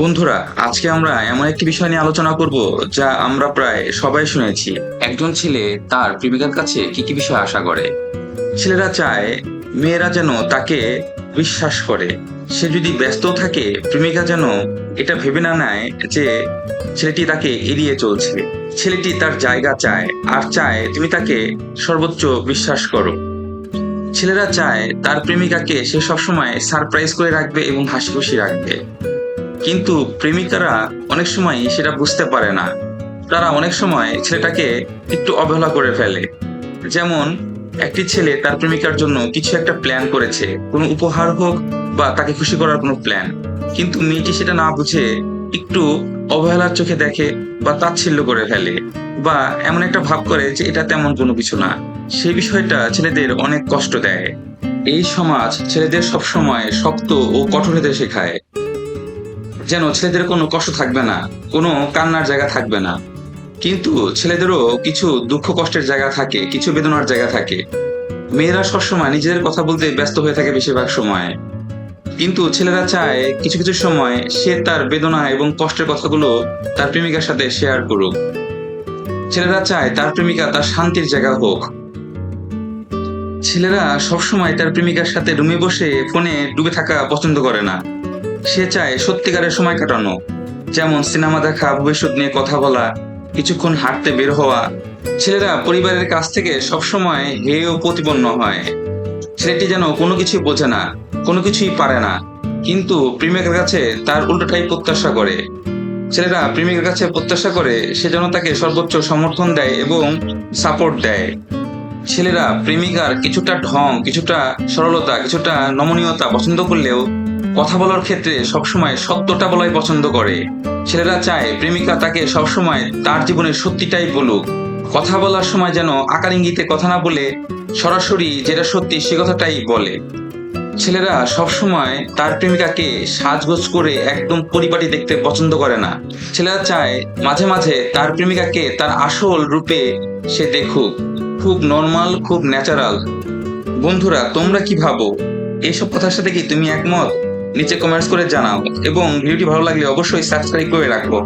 বন্ধুরা, আজকে আমরা এমন একটি বিষয় নিয়ে আলোচনা করব যা আমরা প্রায় সবাই শুনেছি। একজন ছেলে তার প্রেমিকার কাছে কি কি বিষয় আশা করে। ছেলেরা চায় মেয়েরা যেন তাকে বিশ্বাস করে। সে যদি ব্যস্ত থাকে, প্রেমিকা যেন এটা ভেবে না নেয় যে ছেলেটি তাকে এড়িয়ে চলছে। ছেলেটি তার জায়গা চায় আর চায় তুমি তাকে সর্বোচ্চ বিশ্বাস করো। ছেলেরা চায় তার প্রেমিকাকে সে সবসময় সারপ্রাইজ করে রাখবে এবং হাসি খুশি রাখবে। কিন্তু প্রেমিকারা অনেক সময় সেটা বুঝতে পারে না। তারা অনেক সময় ছেলেটাকে একটু অবহেলা করে ফেলে। যেমন, একটি ছেলে তার প্রেমিকার জন্য কিছু একটা প্ল্যান করেছে, কোনো উপহার হোক বা তাকে খুশি করার কোনো প্ল্যান, কিন্তু মেয়েটি সেটা না বুঝে একটু অবহেলার চোখে দেখে বা তাচ্ছিল্য করে ফেলে, বা এমন একটা ভাব করে যে এটা তেমন কোনো কিছু না। সেই বিষয়টা ছেলেদের অনেক কষ্ট দেয়। এই সমাজ ছেলেদের সবসময় শক্ত ও কঠোর হতে শেখায়, যেন ছেলেদের কোনো কষ্ট থাকবে না, কোনো কান্নার জায়গা থাকবে না। কিন্তু ছেলেদেরও কিছু দুঃখ কষ্টের জায়গা থাকে, কিছু বেদনার জায়গা থাকে। মেয়েরা সবসময় নিজেদের কথা বলতে ব্যস্ত হয়ে থাকে বেশিরভাগ সময়, কিন্তু ছেলেরা চায় কিছু কিছু সময় সে তার বেদনা এবং কষ্টের কথাগুলো তার প্রেমিকার সাথে শেয়ার করুক। ছেলেরা চায় তার প্রেমিকা তার শান্তির জায়গা হোক। ছেলেরা সবসময় তার প্রেমিকার সাথে রুমে বসে ফোনে ডুবে থাকা পছন্দ করে না। সে চায় সত্যিকারের সময় কাটানো, যেমন সিনেমা দেখা, ভবিষ্যৎ নিয়ে কথা বলা, কিছুক্ষণ হাঁটতে বের হওয়া। ছেলেরা পরিবারের কাছ থেকে সবসময় হেয় ও প্রতিপন্ন হয়। ছেলেটি যেন কোনো কিছুই বোঝে না, কোনো কিছুই পারে না, কিন্তু প্রেমিকের কাছে তার উল্টোটাই প্রত্যাশা করে। ছেলেরা প্রেমিকের কাছে প্রত্যাশা করে সে যেন তাকে সর্বোচ্চ সমর্থন দেয় এবং সাপোর্ট দেয়। ছেলেরা প্রেমিকার কিছুটা ঢং, কিছুটা সরলতা, কিছুটা নমনীয়তা পছন্দ করলেও কথা বলার ক্ষেত্রে সবসময় সত্যটা বলাই পছন্দ করে। ছেলেরা চায় প্রেমিকা তাকে সবসময় তার জীবনের সত্যিটাই বলুক। কথা বলার সময় যেন আকার ইঙ্গিতে কথা না বলে সরাসরি যেটা সত্যি সে কথাটাই বলে। ছেলেরা সবসময় তার প্রেমিকাকে সাজগোজ করে একদম পরিপাটি দেখতে পছন্দ করে না। ছেলেরা চায় মাঝে মাঝে তার প্রেমিকাকে তার আসল রূপে সে দেখুক, খুব নর্মাল, খুব ন্যাচারাল। বন্ধুরা, তোমরা কি ভাবো? এইসব কথার সাথে কি তুমি একমত? নিচে কমেন্টস করে জানাও এবং ভিডিওটি ভালো লাগলে অবশ্যই সাবস্ক্রাইব করে রাখো।